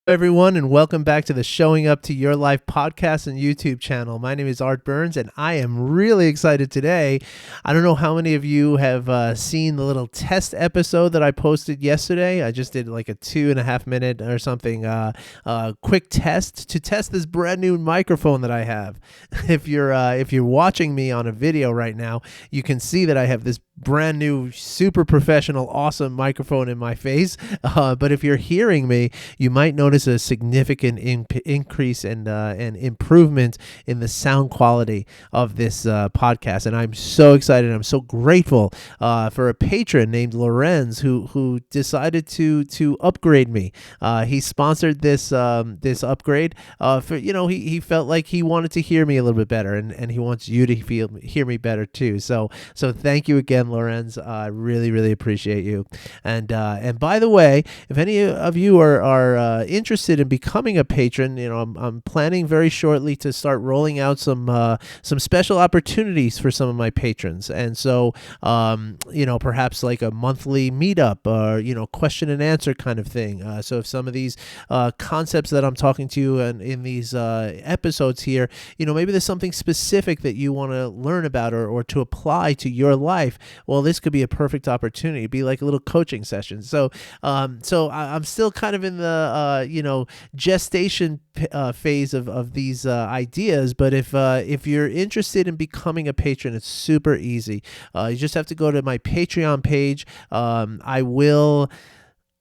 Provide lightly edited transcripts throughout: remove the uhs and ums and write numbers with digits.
Everyone, and welcome back to the Showing Up to Your Life podcast and YouTube channel. My name is Art Burns, and I am really excited today. I don't know how many of you have seen the little test episode that I posted yesterday. I just did like a 2.5 minute or something quick test to test this brand new microphone that I have. If you're watching me on a video right now, you can see that I have this brand new, super professional, awesome microphone in my face. But if you're hearing me, you might notice a significant increase and improvement in the sound quality of this podcast. And I'm so excited. I'm so grateful for a patron named Lorenz who decided to upgrade me. He sponsored this upgrade. He felt like he wanted to hear me a little bit better, and he wants you to hear me better too. So thank you again, Lorenz. I really, really appreciate you. And by the way, if any of you are interested in becoming a patron, I'm planning very shortly to start rolling out some special opportunities for some of my patrons. And so, perhaps like a monthly meetup or, question and answer kind of thing. So if some of these concepts that I'm talking to you in these episodes here, maybe there's something specific that you want to learn about or to apply to your life, well, this could be a perfect opportunity. It'd be like a little coaching session. So I'm still kind of in the, gestation phase of these ideas. But if you're interested in becoming a patron, it's super easy. You just have to go to my Patreon page.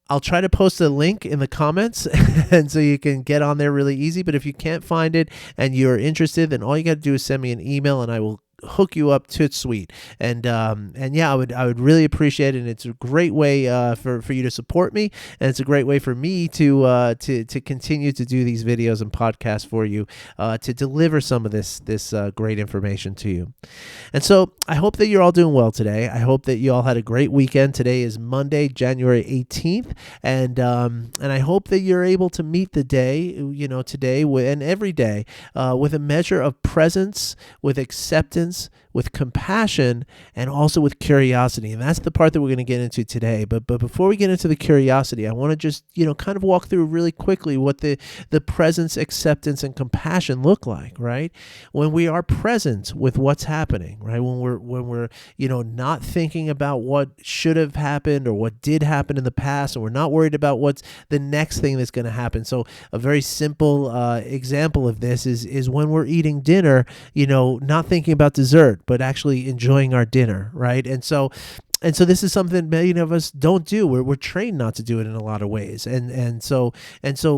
I'll try to post a link in the comments and so you can get on there really easy. But if you can't find it and you're interested, then all you got to do is send me an email and I will hook you up to sweet. And yeah, I would really appreciate it. And it's a great way for you to support me, and it's a great way for me to continue to do these videos and podcasts for you, to deliver some of this great information to you. And so I hope that you're all doing well today. I hope that you all had a great weekend. Today is Monday, January 18th, and I hope that you're able to meet the day, today and every day, with a measure of presence, with acceptance, with compassion, and also with curiosity. And that's the part that we're going to get into today. But before we get into the curiosity, I want to just, kind of walk through really quickly what the presence, acceptance, and compassion look like, right? When we are present with what's happening, right? When we're not thinking about what should have happened or what did happen in the past, and we're not worried about what's the next thing that's going to happen. So a very simple example of this is when we're eating dinner, not thinking about dessert, but actually enjoying our dinner, right? And so this is something many of us don't do. We're trained not to do it in a lot of ways. And so,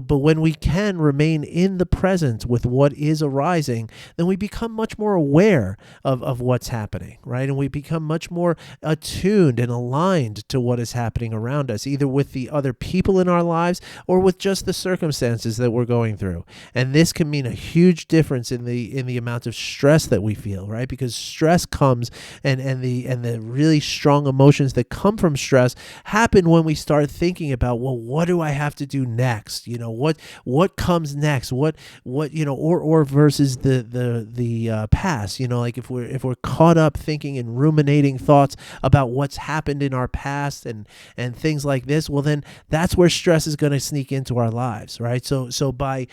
but when we can remain in the present with what is arising, then we become much more aware of what's happening, right? And we become much more attuned and aligned to what is happening around us, either with the other people in our lives or with just the circumstances that we're going through. And this can mean a huge difference in the amount of stress that we feel, right? Because stress comes and the really strong emotions that come from stress happen when we start thinking about, well, what do I have to do next? What comes next? What or versus the past. Like if we're caught up thinking and ruminating thoughts about what's happened in our past and things like this, well, then that's where stress is going to sneak into our lives, right? So by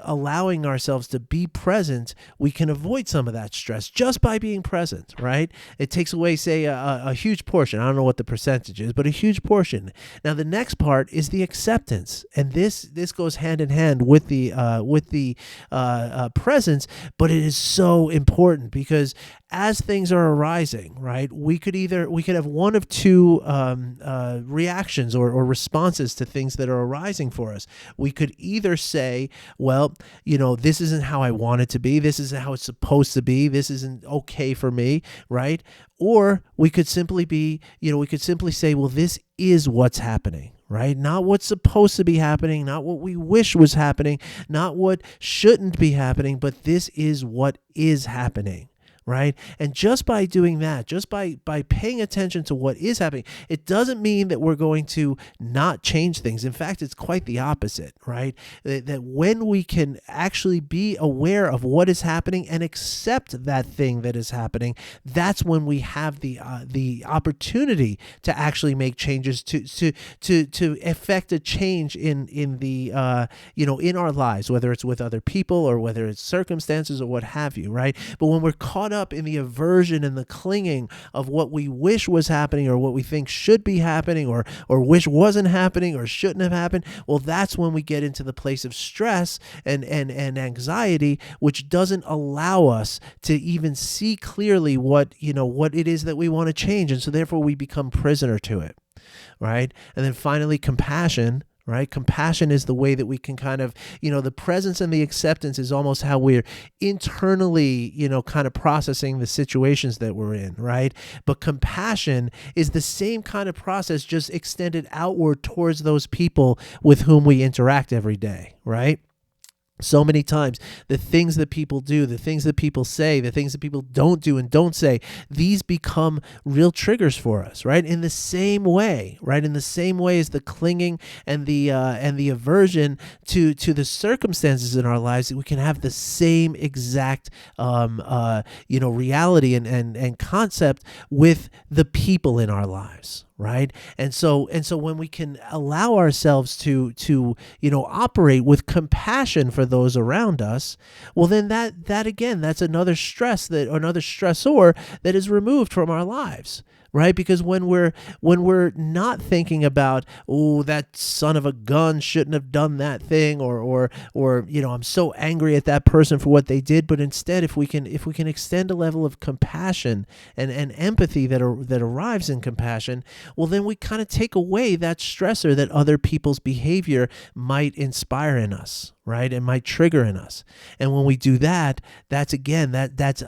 allowing ourselves to be present, we can avoid some of that stress just by being present, right? It takes away, say, a huge portion. I don't know what the percentage is, but a huge portion. Now, the next part is the acceptance, and this goes hand in hand with the presence, but it is so important because as things are arising, right, we could have one of two reactions or responses to things that are arising for us. We could either say, well, this isn't how I want it to be. This isn't how it's supposed to be. This isn't okay for me, right? Or we could simply say, well, this is what's happening, right? Not what's supposed to be happening, not what we wish was happening, not what shouldn't be happening, but this is what is happening. right? And just by doing that, just by paying attention to what is happening, it doesn't mean that we're going to not change things. In fact, it's quite the opposite, right? That when we can actually be aware of what is happening and accept that thing that is happening, that's when we have the opportunity to actually make changes, to effect a change in the in our lives, whether it's with other people or whether it's circumstances or what have you, right? But when we're caught up in the aversion and the clinging of what we wish was happening or what we think should be happening or wish wasn't happening or shouldn't have happened, well, that's when we get into the place of stress and anxiety, which doesn't allow us to even see clearly what it is that we want to change. And so therefore we become prisoner to it, right? And then finally, compassion. Right? Compassion is the way that we can kind of, the presence and the acceptance is almost how we're internally, kind of processing the situations that we're in, right? But compassion is the same kind of process, just extended outward towards those people with whom we interact every day, right? So many times, the things that people do, the things that people say, the things that people don't do and don't say, these become real triggers for us, right? In the same way, right? In the same way as the clinging and the aversion to the circumstances in our lives, we can have the same exact, reality and concept with the people in our lives. Right. And so when we can allow ourselves to operate with compassion for those around us, well, then that again, that's another stressor that is removed from our lives. Right? Because when we're not thinking about, oh, that son of a gun shouldn't have done that thing, or I'm so angry at that person for what they did, but instead if we can extend a level of compassion and empathy that arrives in compassion, well, then we kind of take away that stressor that other people's behavior might inspire in us, right? And might trigger in us. And when we do that, that's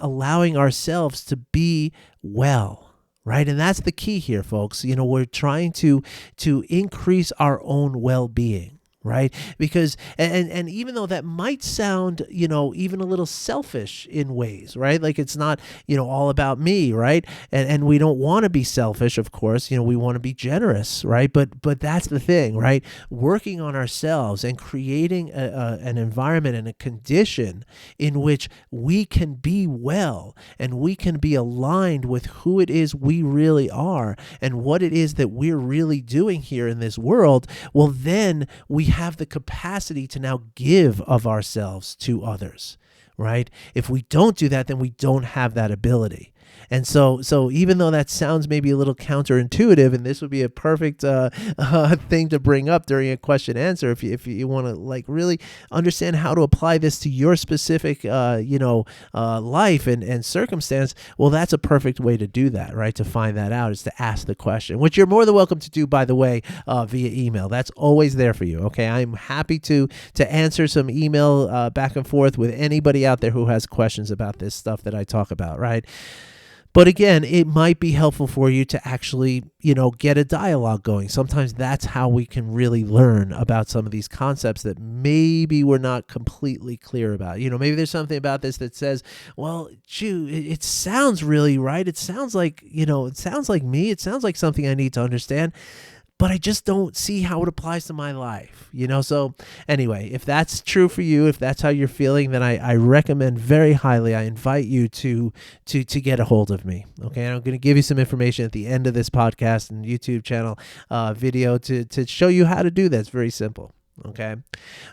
allowing ourselves to be well. Right. And that's the key here, folks. We're trying to increase our own well-being. Right. Because and even though that might sound, even a little selfish in ways. Right. Like it's not, all about me. Right. And we don't want to be selfish, of course. We want to be generous. Right. But that's the thing. Right. Working on ourselves and creating an environment and a condition in which we can be well and we can be aligned with who it is we really are and what it is that we're really doing here in this world. Well, then we have the capacity to now give of ourselves to others, right? If we don't do that, then we don't have that ability. And so even though that sounds maybe a little counterintuitive, and this would be a perfect thing to bring up during a question answer, if you want to really understand how to apply this to your specific life and circumstance, well, that's a perfect way to do that, right? To find that out is to ask the question, which you're more than welcome to do, by the way, via email. That's always there for you. Okay, I'm happy to answer some email back and forth with anybody out there who has questions about this stuff that I talk about, right? But again, it might be helpful for you to actually, get a dialogue going. Sometimes that's how we can really learn about some of these concepts that maybe we're not completely clear about. Maybe there's something about this that says, well, it sounds really right. It sounds like, it sounds like me. It sounds like something I need to understand. But I just don't see how it applies to my life, So anyway, if that's true for you, if that's how you're feeling, then I recommend very highly, I invite you to get a hold of me. Okay, and I'm going to give you some information at the end of this podcast and YouTube channel video to show you how to do that. It's very simple. Okay,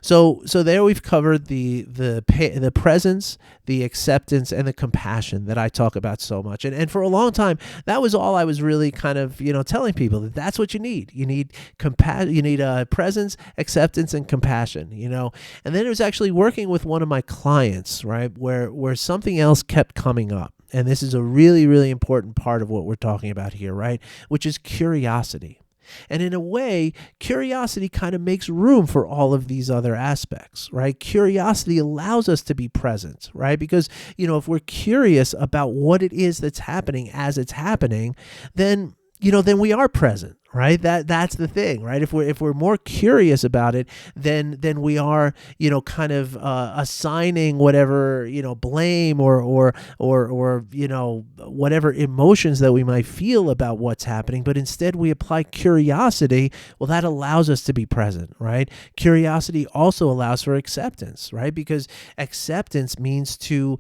so there we've covered the presence, the acceptance, and the compassion that I talk about so much, and for a long time that was all I was really kind of telling people, that that's what you need. You need presence, acceptance, and compassion. And then it was actually working with one of my clients, right, where something else kept coming up, and this is a really, really important part of what we're talking about here, right, which is curiosity. And in a way, curiosity kind of makes room for all of these other aspects, right? Curiosity allows us to be present, right? Because, if we're curious about what it is that's happening as it's happening, then we are present, right? That's the thing, right? If we're more curious about it, then we are, kind of assigning whatever, blame or whatever emotions that we might feel about what's happening, but instead we apply curiosity. Well, that allows us to be present, right? Curiosity also allows for acceptance, right? Because acceptance means to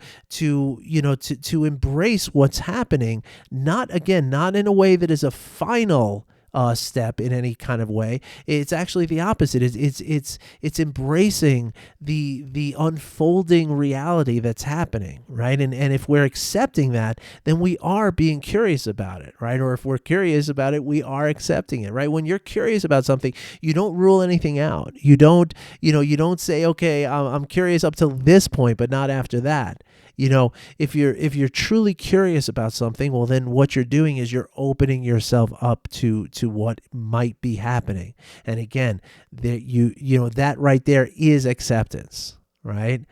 embrace what's happening, not in a way that is a final step in any kind of way. It's actually the opposite. It's embracing the unfolding reality that's happening, right? And if we're accepting that, then we are being curious about it, right? Or if we're curious about it, we are accepting it, right? When you're curious about something, you don't rule anything out. You don't say, okay, I'm curious up till this point, but not after that. If you're truly curious about something, well, then what you're doing is you're opening yourself up to what might be happening. And again, that right there is acceptance, right?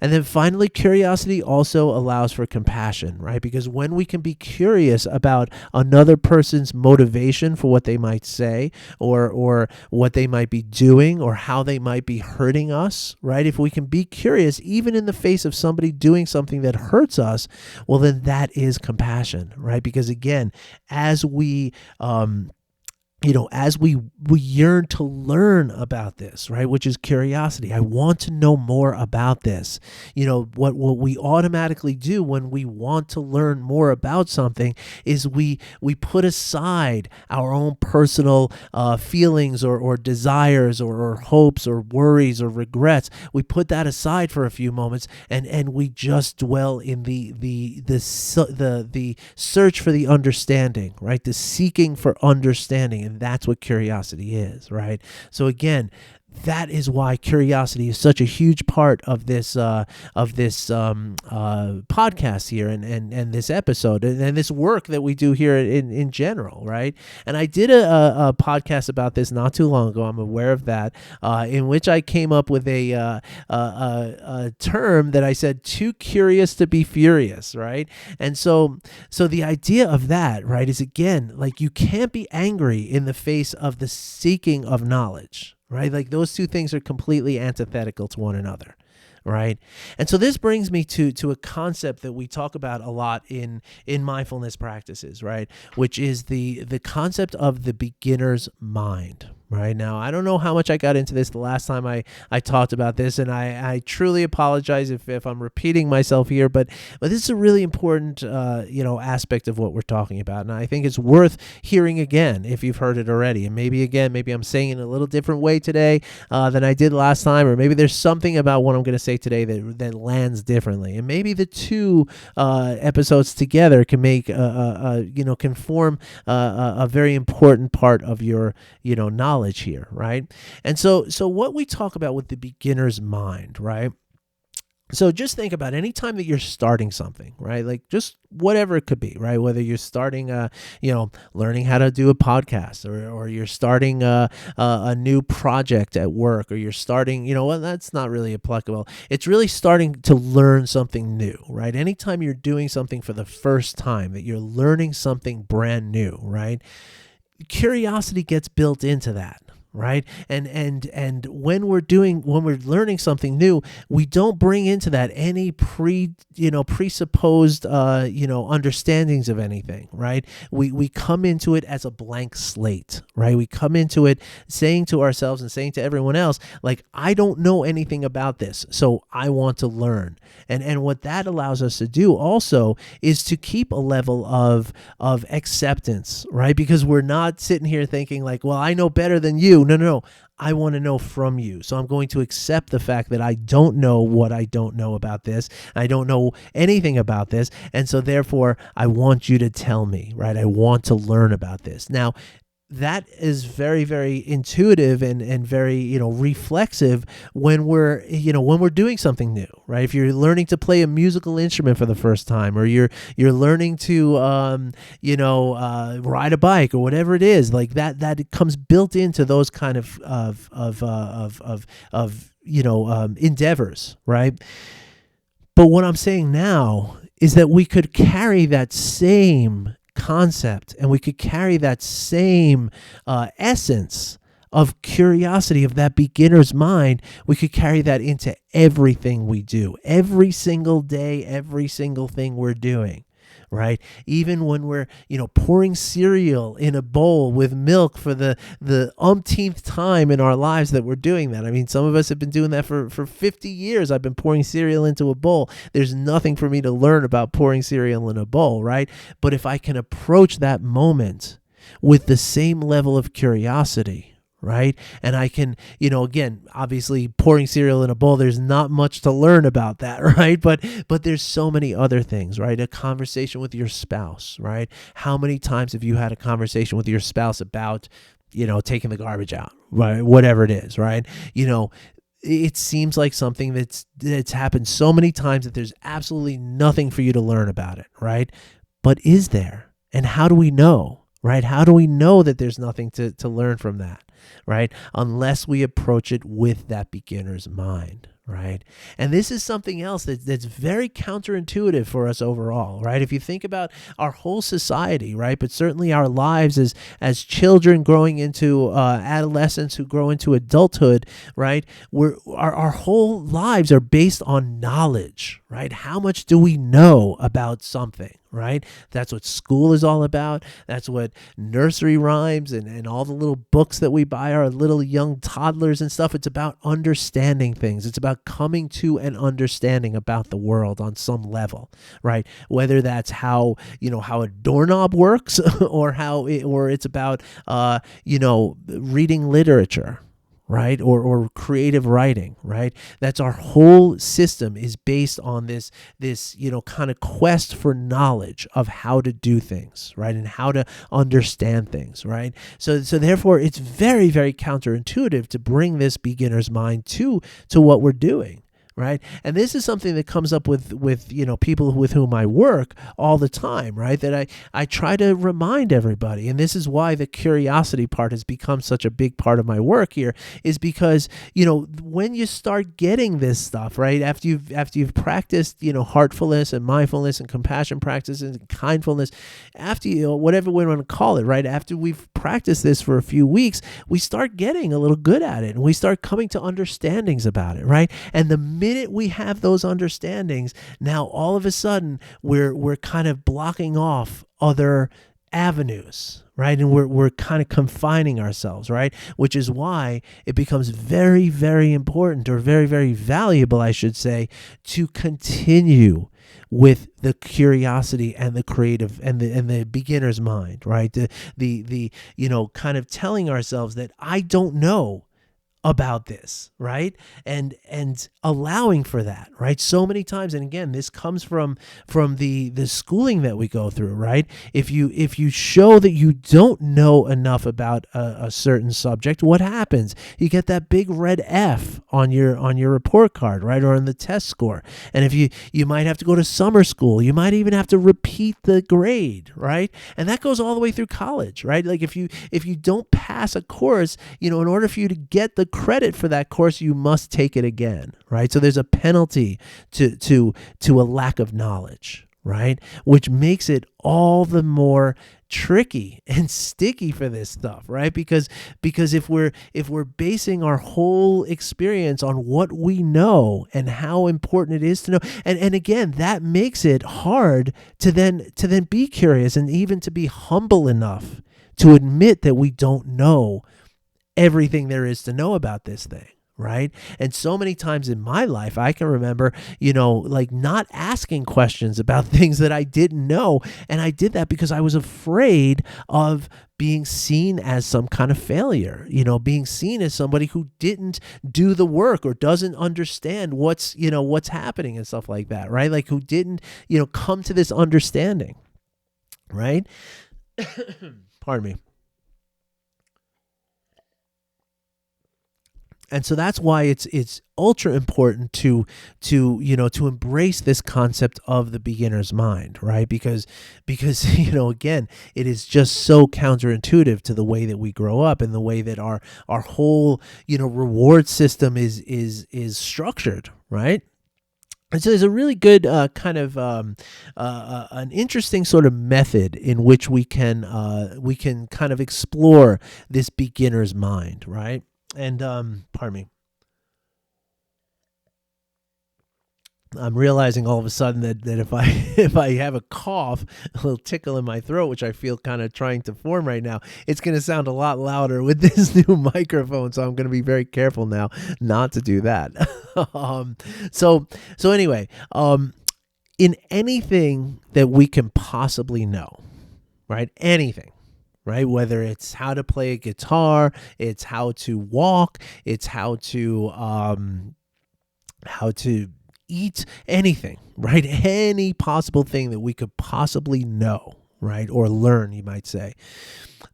And then finally, curiosity also allows for compassion, right? Because when we can be curious about another person's motivation for what they might say or what they might be doing or how they might be hurting us, right? If we can be curious, even in the face of somebody doing something that hurts us, well, then that is compassion, right? Because again, as we as we yearn to learn about this, right, which is curiosity. I want to know more about this. What we automatically do when we want to learn more about something is we put aside our own personal feelings or desires or hopes or worries or regrets. We put that aside for a few moments and we just dwell in the search for the understanding, right? The seeking for understanding. And that's what curiosity is, right? So again, that is why curiosity is such a huge part of this podcast here and this episode and this work that we do here in general, right? And I did a podcast about this not too long ago. I'm aware of that, in which I came up with a term that I said, "Too curious to be furious," right? And so the idea of that, right, is again, like, you can't be angry in the face of the seeking of knowledge. Right? Like, those two things are completely antithetical to one another. Right. And so this brings me to a concept that we talk about a lot in mindfulness practices, right? Which is the concept of the beginner's mind. Right. Now, I don't know how much I got into this the last time I talked about this, and I truly apologize if I'm repeating myself here, but this is a really important aspect of what we're talking about, and I think it's worth hearing again if you've heard it already. And maybe I'm saying it in a little different way today than I did last time, or maybe there's something about what I'm going to say today that lands differently, and maybe the two episodes together can make can form a very important part of your knowledge here, right? And so what we talk about with the beginner's mind, right? So just think about any time that you're starting something, right? Like, just whatever it could be, right? Whether you're starting, learning how to do a podcast, or you're starting a new project at work, or you're starting, that's not really applicable. It's really starting to learn something new, right? Anytime you're doing something for the first time, that you're learning something brand new, right? Curiosity gets built into that, right? And when we're learning something new, we don't bring into that any presupposed understandings of anything, right? We come into it as a blank slate, right? We come into it saying to ourselves and saying to everyone else, like, I don't know anything about this, so I want to learn. And what that allows us to do also is to keep a level of acceptance, right? Because we're not sitting here thinking like, well, I know better than you. No. I want to know from you. So I'm going to accept the fact that I don't know what I don't know about this. I don't know anything about this. And so therefore, I want you to tell me, right? I want to learn about this. Now, that is very, very intuitive and very, reflexive when we're doing something new, right? If you're learning to play a musical instrument for the first time, or you're learning to, ride a bike, or whatever it is, like that it comes built into those kind of endeavors, right? But what I'm saying now is that we could carry that same concept, and we could carry that same essence of curiosity, of that beginner's mind, we could carry that into everything we do, every single day, every single thing we're doing. Right? Even when we're, pouring cereal in a bowl with milk for the umpteenth time in our lives that we're doing that. I mean, some of us have been doing that for 50 years. I've been pouring cereal into a bowl. There's nothing for me to learn about pouring cereal in a bowl, right? But if I can approach that moment with the same level of curiosity, right? And I can, again, obviously pouring cereal in a bowl, there's not much to learn about that, right? But there's so many other things, right? A conversation with your spouse, right? How many times have you had a conversation with your spouse about, taking the garbage out, right? Whatever it is, right? It seems like something that's happened so many times that there's absolutely nothing for you to learn about it, right? But is there? And how do we know, right? How do we know that there's nothing to learn from that? Right? Unless we approach it with that beginner's mind, right? And this is something else that's very counterintuitive for us overall, right? If you think about our whole society, right? But certainly our lives as children growing into adolescence who grow into adulthood, right? Our whole lives are based on knowledge, right? How much do we know about something? Right? That's what school is all about. That's what nursery rhymes and all the little books that we buy our little young toddlers and stuff. It's about understanding things. It's about coming to an understanding about the world on some level, right? Whether that's how a doorknob works or or it's about, reading literature, right? Or creative writing, right? That's our whole system is based on this kind of quest for knowledge of how to do things, right? And how to understand things, right? So therefore it's very, very counterintuitive to bring this beginner's mind to what we're doing. Right. And this is something that comes up with people with whom I work all the time. Right. That I try to remind everybody. And this is why the curiosity part has become such a big part of my work here, is because, when you start getting this stuff, right, after you've practiced, heartfulness and mindfulness and compassion practices and kindfulness, after whatever we want to call it, right, after we've practiced this for a few weeks, we start getting a little good at it and we start coming to understandings about it. Right. And the minute we have those understandings, now all of a sudden we're kind of blocking off other avenues, right? And we're kind of confining ourselves, right? Which is why it becomes very, very important, or very, very valuable, I should say, to continue with the curiosity and the creative and the beginner's mind, right? The kind of telling ourselves that I don't know about this, right? And allowing for that, right? So many times, and again, this comes from the schooling that we go through, right? If you show that you don't know enough about a certain subject, what happens? You get that big red F on your report card, right? Or on the test score. And if you might have to go to summer school, you might even have to repeat the grade, right? And that goes all the way through college, right? Like if you don't pass a course, in order for you to get the credit for that course, you must take it again, right? So there's a penalty to a lack of knowledge, right? Which makes it all the more tricky and sticky for this stuff, right? Because if we're basing our whole experience on what we know and how important it is to know, and again, that makes it hard to then be curious and even to be humble enough to admit that we don't know everything there is to know about this thing, right? And so many times in my life, I can remember, like not asking questions about things that I didn't know. And I did that because I was afraid of being seen as some kind of failure, being seen as somebody who didn't do the work or doesn't understand what's happening and stuff like that, right? Like who didn't, come to this understanding, right? Pardon me. And so that's why it's ultra important to embrace this concept of the beginner's mind, right? Because again, it is just so counterintuitive to the way that we grow up and the way that our whole reward system is structured, right? And so there's a really good kind of an interesting sort of method in which we can kind of explore this beginner's mind, right? And pardon me, I'm realizing all of a sudden that if I if I have a cough, a little tickle in my throat, which I feel kind of trying to form right now, it's going to sound a lot louder with this new microphone. So I'm going to be very careful now not to do that. um, so so anyway, in anything that we can possibly know, right? Anything. Right, whether it's how to play a guitar, it's how to walk, it's how to eat, anything, right? Any possible thing that we could possibly know, right? Or learn, you might say.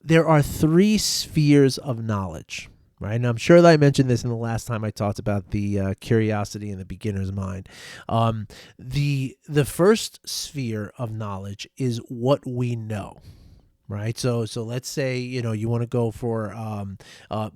There are three spheres of knowledge, right? And I'm sure that I mentioned this in the last time I talked about the curiosity in the beginner's mind. The first sphere of knowledge is what we know. Right. So let's say, you want to go for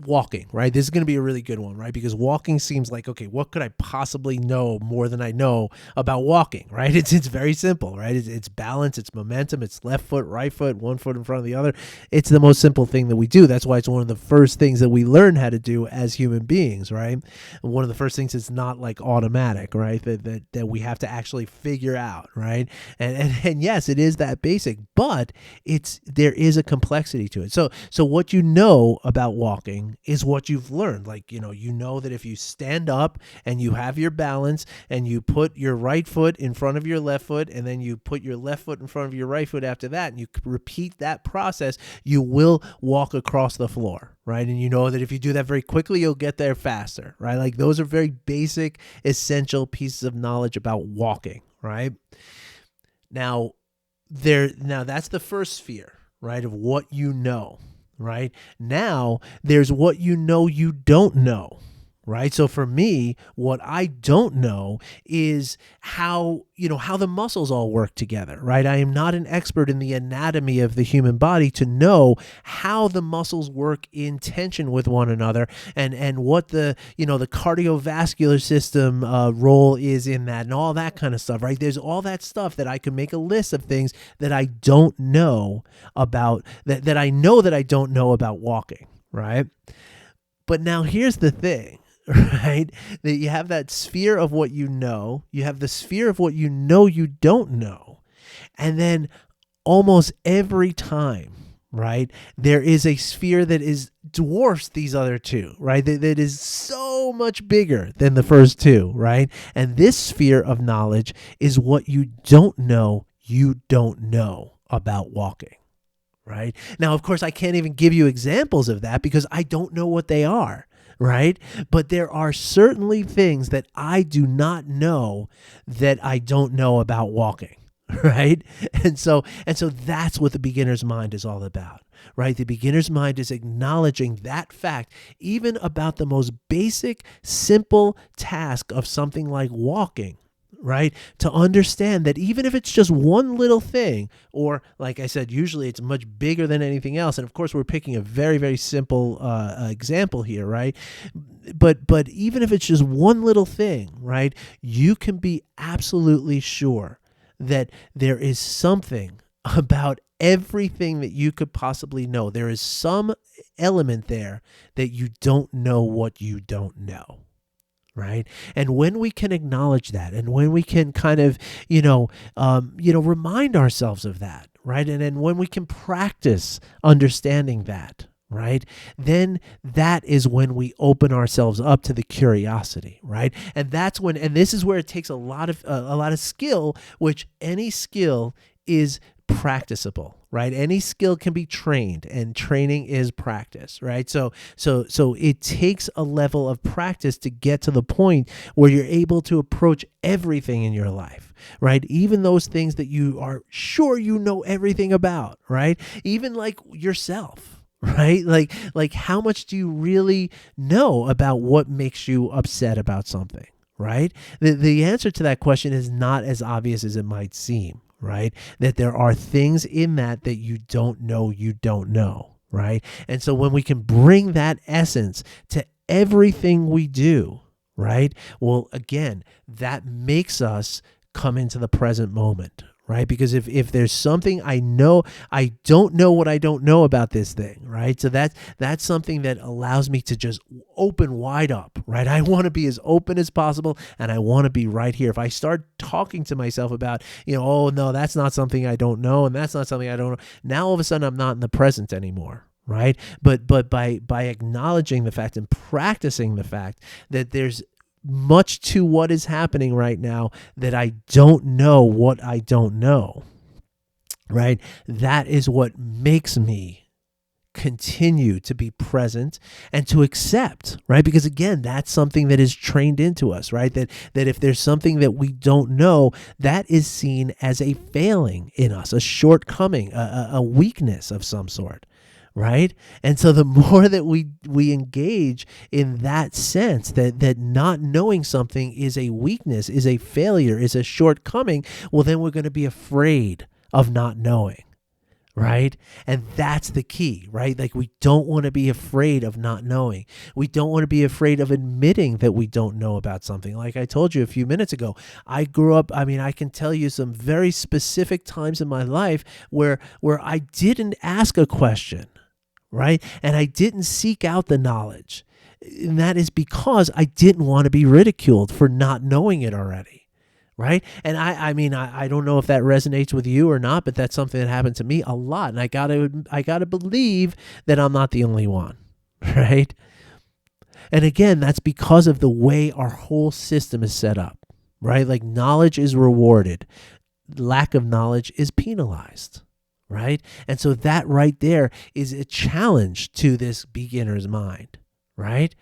walking. Right. This is going to be a really good one. Right. Because walking seems like, OK, what could I possibly know more than I know about walking? Right. It's very simple. Right. It's balance. It's momentum. It's left foot, right foot, one foot in front of the other. It's the most simple thing that we do. That's why it's one of the first things that we learn how to do as human beings. Right. And one of the first things is not like automatic. Right. That we have to actually figure out. Right. And yes, it is that basic, but there is a complexity to it. So what you know about walking is what you've learned. Like, you know that if you stand up and you have your balance and you put your right foot in front of your left foot and then you put your left foot in front of your right foot after that and you repeat that process, you will walk across the floor, right? And you know that if you do that very quickly, you'll get there faster, right? Like those are very basic, essential pieces of knowledge about walking, right? Now that's the first sphere, right, of what you know, right? Now there's what you don't know, right? So for me, what I don't know is how the muscles all work together, right? I am not an expert in the anatomy of the human body to know how the muscles work in tension with one another and what the cardiovascular system role is in that and all that kind of stuff, right? There's all that stuff that I can make a list of things that I don't know about, that I know that I don't know about walking, right? But now here's the thing. Right? That you have that sphere of what you know, you have the sphere of what you don't know. And then almost every time, right, there is a sphere that dwarfs these other two, right? That is so much bigger than the first two, right? And this sphere of knowledge is what you don't know about walking. Right? Now, of course, I can't even give you examples of that because I don't know what they are. Right? But there are certainly things that I do not know that I don't know about walking. Right? And so that's what the beginner's mind is all about. Right? The beginner's mind is acknowledging that fact, even about the most basic, simple task of something like walking. Right? To understand that even if it's just one little thing, or like I said, usually it's much bigger than anything else. And of course, we're picking a very, very simple example here, right? But even if it's just one little thing, right? You can be absolutely sure that there is something about everything that you could possibly know. There is some element there that you don't know what you don't know. Right. And when we can acknowledge that and when we can kind of, remind ourselves of that. Right. And then when we can practice understanding that. Right. Then that is when we open ourselves up to the curiosity. Right. And that's when, and this is where it takes a lot of skill, which any skill is practicable, right? Any skill can be trained, and training is practice, right? So it takes a level of practice to get to the point where you're able to approach everything in your life, right? Even those things that you are sure you know everything about, right? Even like yourself, right? Like how much do you really know about what makes you upset about something, right? The answer to that question is not as obvious as it might seem. Right? That there are things in that you don't know, right? And so when we can bring that essence to everything we do, right? Well, again, that makes us come into the present moment, right? Because if there's something I know, I don't know what I don't know about this thing, right? So that's something that allows me to just open wide up, right? I want to be as open as possible, and I want to be right here. If I start talking to myself about, oh no, that's not something I don't know, and that's not something I don't know, now all of a sudden I'm not in the present anymore. Right. But by acknowledging the fact and practicing the fact that there's much to what is happening right now that I don't know what I don't know. Right. That is what makes me continue to be present and to accept, right? Because again, that's something that is trained into us, right? That if there's something that we don't know, that is seen as a failing in us, a shortcoming, a weakness of some sort. Right. And so the more that we engage in that sense that not knowing something is a weakness, is a failure, is a shortcoming, well, then we're going to be afraid of not knowing. Right. And that's the key, right? Like, we don't want to be afraid of not knowing. We don't want to be afraid of admitting that we don't know about something. Like I told you a few minutes ago, I grew up, I can tell you some very specific times in my life where I didn't ask a question. Right? And I didn't seek out the knowledge. And that is because I didn't want to be ridiculed for not knowing it already. Right? And I don't know if that resonates with you or not, but that's something that happened to me a lot. And I gotta believe that I'm not the only one. Right? And again, that's because of the way our whole system is set up. Right? Like, knowledge is rewarded. Lack of knowledge is penalized. Right? And so that right there is a challenge to this beginner's mind, right?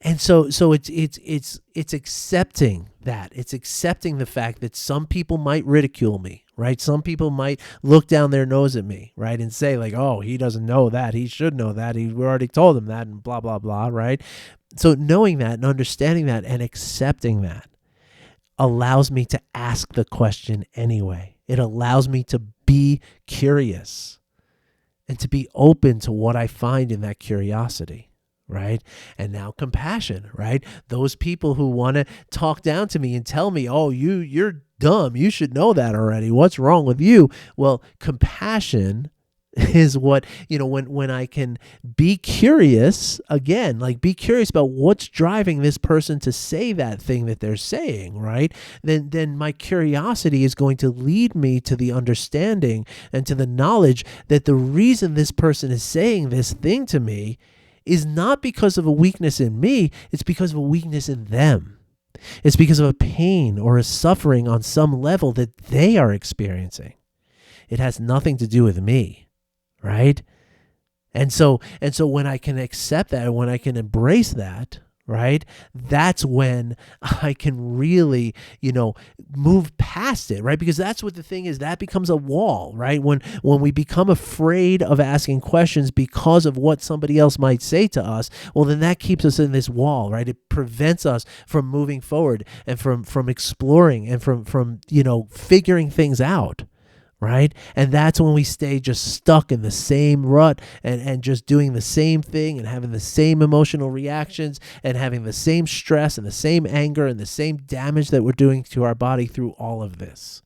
And so it's accepting that. It's accepting the fact that some people might ridicule me, right? Some people might look down their nose at me, right? And say like, oh, he doesn't know that. He should know that. We already told him that, and blah, blah, blah, right? So knowing that and understanding that and accepting that allows me to ask the question anyway. It allows me to be curious and to be open to what I find in that curiosity, right? And now compassion, right? Those people who want to talk down to me and tell me, oh, you're dumb. You should know that already. What's wrong with you? Well, compassion is what, when I can be curious, again, like be curious about what's driving this person to say that thing that they're saying, right? Then my curiosity is going to lead me to the understanding and to the knowledge that the reason this person is saying this thing to me is not because of a weakness in me, it's because of a weakness in them. It's because of a pain or a suffering on some level that they are experiencing. It has nothing to do with me. Right? And so when I can accept that, when I can embrace that, right, that's when I can really, move past it, right? Because that's what the thing is, that becomes a wall, right? When we become afraid of asking questions because of what somebody else might say to us, well, then that keeps us in this wall, right? It prevents us from moving forward and from exploring and from figuring things out. Right? And that's when we stay just stuck in the same rut and just doing the same thing and having the same emotional reactions and having the same stress and the same anger and the same damage that we're doing to our body through all of this.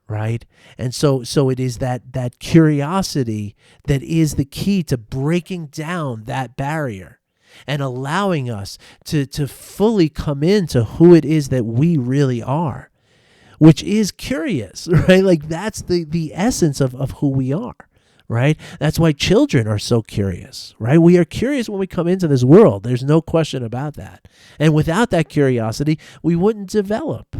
Right? And so it is that curiosity that is the key to breaking down that barrier and allowing us to fully come into who it is that we really are. Which is curious, right? Like, that's the essence of who we are, right? That's why children are so curious, right? We are curious when we come into this world. There's no question about that. And without that curiosity, we wouldn't develop.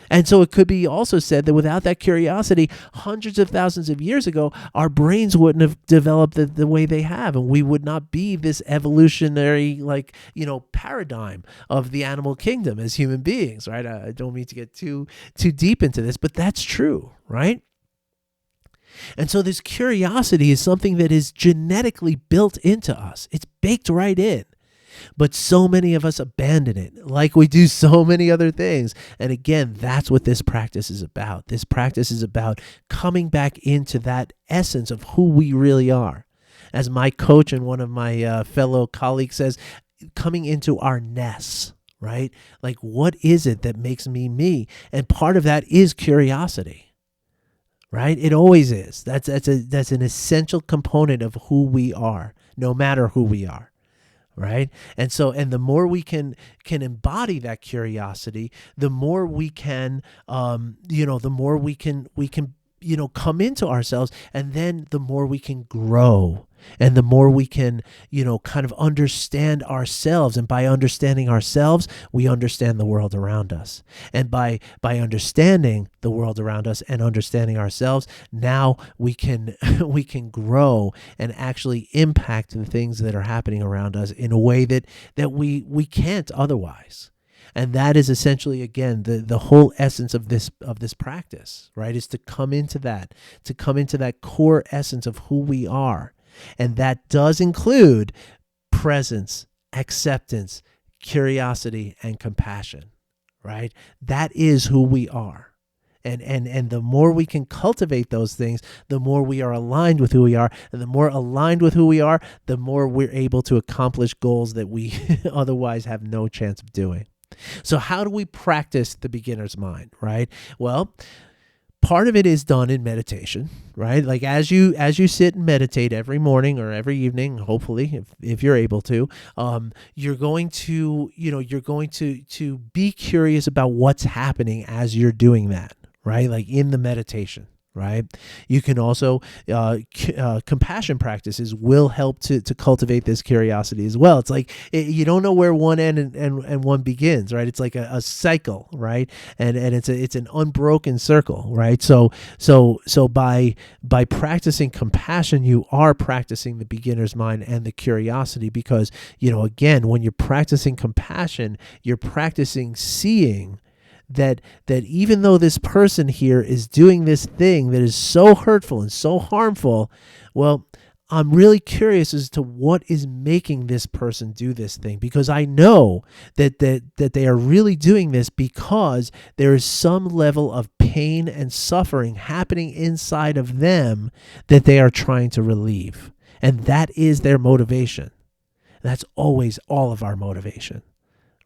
And so it could be also said that without that curiosity, hundreds of thousands of years ago, our brains wouldn't have developed the way they have, and we would not be this evolutionary, paradigm of the animal kingdom as human beings, right? I don't mean to get too deep into this, but that's true, right? And so this curiosity is something that is genetically built into us. It's baked right in. But so many of us abandon it, like we do so many other things. And again, that's what this practice is about. This practice is about coming back into that essence of who we really are. As my coach and one of my fellow colleagues says, coming into our ness, right? Like, what is it that makes me me? And part of that is curiosity, right? It always is. That's an essential component of who we are, no matter who we are. Right. And so, and the more we can embody that curiosity, the more we can, the more we can, come into ourselves, and then the more we can grow, and the more we can, kind of understand ourselves. And by understanding ourselves, we understand the world around us. And by understanding the world around us and understanding ourselves, now we can we can grow and actually impact the things that are happening around us in a way that we can't otherwise. And that is essentially, again, the whole essence of this practice, right? Is to come into that core essence of who we are. And that does include presence, acceptance, curiosity, and compassion, right? That is who we are. And the more we can cultivate those things, the more we are aligned with who we are. And the more aligned with who we are, the more we're able to accomplish goals that we otherwise have no chance of doing. So how do we practice the beginner's mind, right? Well, part of it is done in meditation, right? Like as you sit and meditate every morning or every evening, hopefully, if you're able to, you're going to be curious about what's happening as you're doing that, right? Like in the meditation. Right. You can also compassion practices will help to cultivate this curiosity as well. It's like you don't know where one end and one begins. Right. It's like a cycle. Right. And it's an unbroken circle. Right. So by practicing compassion, you are practicing the beginner's mind and the curiosity, because, again, when you're practicing compassion, you're practicing seeing that even though this person here is doing this thing that is so hurtful and so harmful, well, I'm really curious as to what is making this person do this thing, because I know that they are really doing this because there is some level of pain and suffering happening inside of them that they are trying to relieve. And that is their motivation. That's always all of our motivation.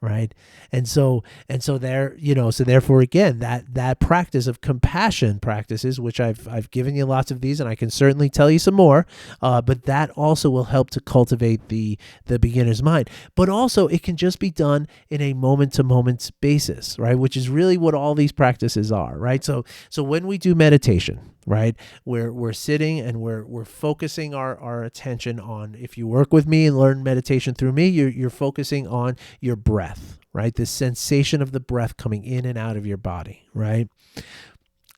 Right. And so there, so therefore, again, that practice of compassion practices, which I've given you lots of these, and I can certainly tell you some more, but that also will help to cultivate the beginner's mind. But also it can just be done in a moment to moment basis, right? Which is really what all these practices are, right? So when we do meditation, right, we're sitting and we're focusing our attention on, if you work with me and learn meditation through me, you're focusing on your breath, right? The sensation of the breath coming in and out of your body, right?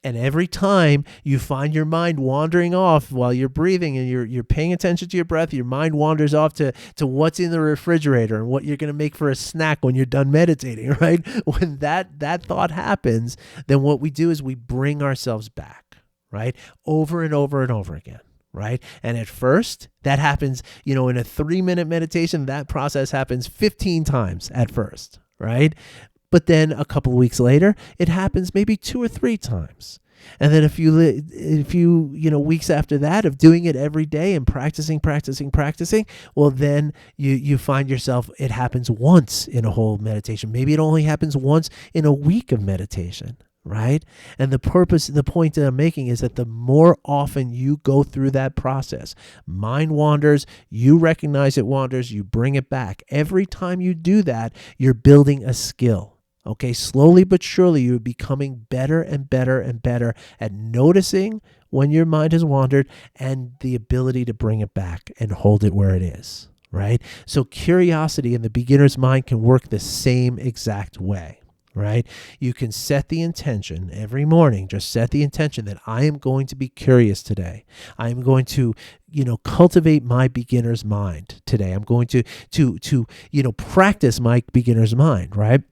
And every time you find your mind wandering off while you're breathing and you're paying attention to your breath, your mind wanders off to what's in the refrigerator and what you're going to make for a snack when you're done meditating, right? When that thought happens, then what we do is we bring ourselves back, right? Over and over and over again, right? And at first, that happens, in a 3-minute meditation, that process happens 15 times at first, right? But then a couple of weeks later, it happens maybe 2 or 3 times. And then a few weeks after that of doing it every day and practicing, well, then you find yourself, it happens once in a whole meditation. Maybe it only happens once in a week of meditation. Right? And the point that I'm making is that the more often you go through that process, mind wanders, you recognize it wanders, you bring it back. Every time you do that, you're building a skill. Okay, slowly but surely, you're becoming better and better and better at noticing when your mind has wandered and the ability to bring it back and hold it where it is. Right? So curiosity in the beginner's mind can work the same exact way. Right? You can set the intention every morning. Just set the intention that I am going to be curious today. I am going to, cultivate my beginner's mind today. I'm going to practice my beginner's mind, right?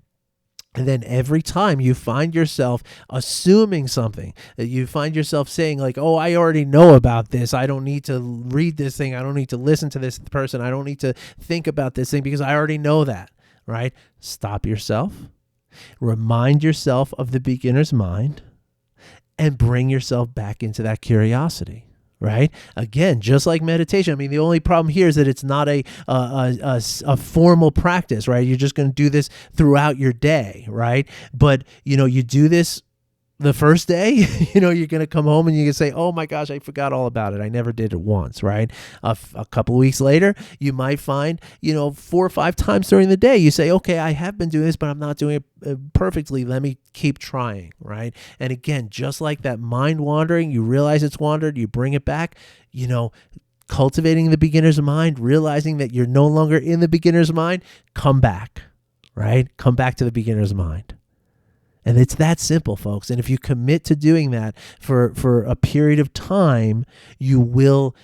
And then every time you find yourself assuming something, that you find yourself saying like, oh, I already know about this. I don't need to read this thing. I don't need to listen to this person. I don't need to think about this thing because I already know that, right? Stop yourself. Remind yourself of the beginner's mind and bring yourself back into that curiosity, right? Again, just like meditation. I mean, the only problem here is that it's not a formal practice, right? You're just going to do this throughout your day, right? But, you do this the first day, you're going to come home and you can say, oh my gosh, I forgot all about it. I never did it once, right? A couple of weeks later, you might find, 4 or 5 times during the day, you say, okay, I have been doing this, but I'm not doing it perfectly. Let me keep trying, right? And again, just like that mind wandering, you realize it's wandered, you bring it back, cultivating the beginner's mind, realizing that you're no longer in the beginner's mind, come back, right? Come back to the beginner's mind. And it's that simple, folks. And if you commit to doing that for a period of time, you will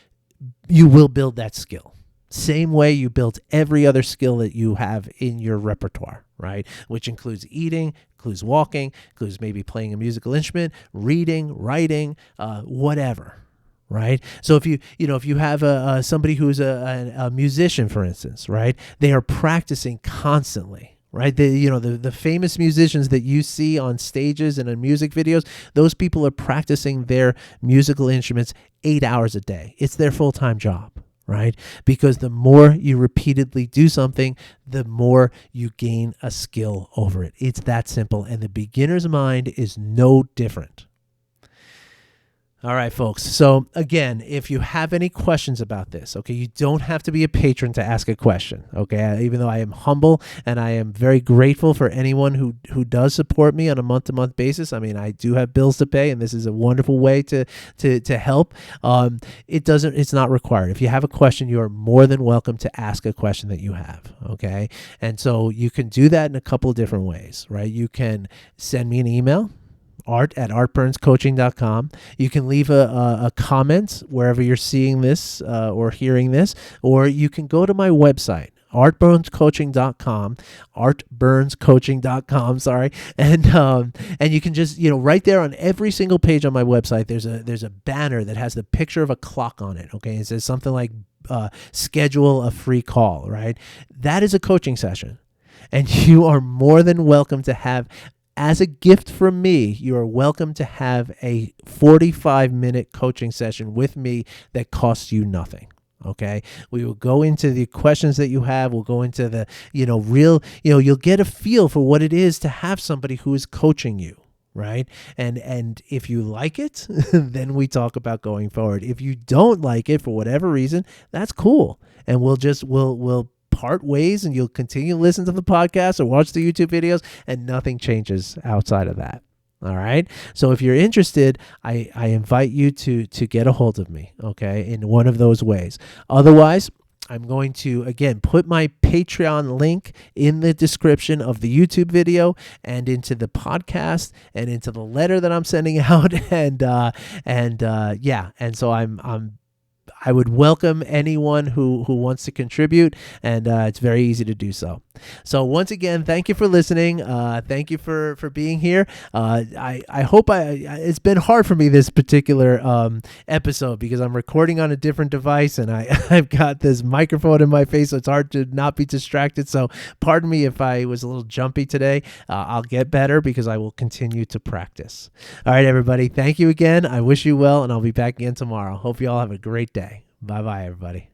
build that skill. Same way you built every other skill that you have in your repertoire, right? Which includes eating, includes walking, includes maybe playing a musical instrument, reading, writing, whatever. Right. So if you have somebody who's a musician, for instance, right, they are practicing constantly. Right. The famous musicians that you see on stages and in music videos, those people are practicing their musical instruments 8 hours a day. It's their full-time job. Right. Because the more you repeatedly do something, the more you gain a skill over it. It's that simple. And the beginner's mind is no different. All right, folks. So again, if you have any questions about this, okay, you don't have to be a patron to ask a question, okay? Even though I am humble and I am very grateful for anyone who does support me on a month-to-month basis. I mean, I do have bills to pay, and this is a wonderful way to help. It's not required. If you have a question, you are more than welcome to ask a question that you have, okay? And so you can do that in a couple of different ways, right? You can send me an email, art@artburnscoaching.com. You can leave a comment wherever you're seeing this or hearing this, or you can go to my website, artburnscoaching.com, artburnscoaching.com, sorry. And you can just, right there on every single page on my website, there's a banner that has the picture of a clock on it. Okay. It says something like, schedule a free call, right? That is a coaching session. And you are more than welcome to have, as a gift from me, you are welcome to have a 45-minute coaching session with me that costs you nothing. Okay. We will go into the questions that you have. We'll go into the, you'll get a feel for what it is to have somebody who is coaching you. Right. And if you like it, then we talk about going forward. If you don't like it for whatever reason, that's cool. And we'll part ways, and you'll continue to listen to the podcast or watch the YouTube videos, and nothing changes outside of that. All right. So if you're interested, I invite you to get a hold of me, okay, in one of those ways. Otherwise, I'm going to, again, put my Patreon link in the description of the YouTube video and into the podcast and into the letter that I'm sending out. And so I would welcome anyone who wants to contribute, and it's very easy to do so. So once again, thank you for listening. Thank you for being here. I hope it's been hard for me this particular episode because I'm recording on a different device, and I've got this microphone in my face, so it's hard to not be distracted. So pardon me if I was a little jumpy today. I'll get better because I will continue to practice. All right, everybody. Thank you again. I wish you well, and I'll be back again tomorrow. Hope you all have a great day. Bye-bye, everybody.